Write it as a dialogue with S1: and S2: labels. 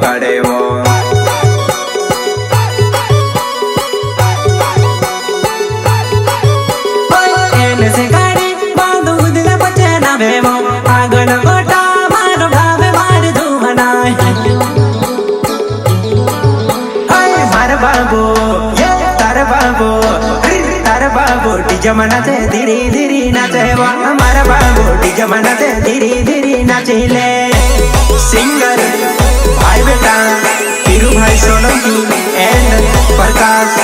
S1: काढ़े वो।
S2: एने से गाड़ी बांधू दिल बचे ना भेवो आगन गोटा मार भावे मार धुमना मार बाबू ये तार बाबू डीजे मनाते धीरे धीरे नाचे वो हमारा बाबू डीजे मनाते धीरे धीरे नाचे ले। सिंगर भाई बेटा हीरू भाई सोलंकी एंड प्रकाश।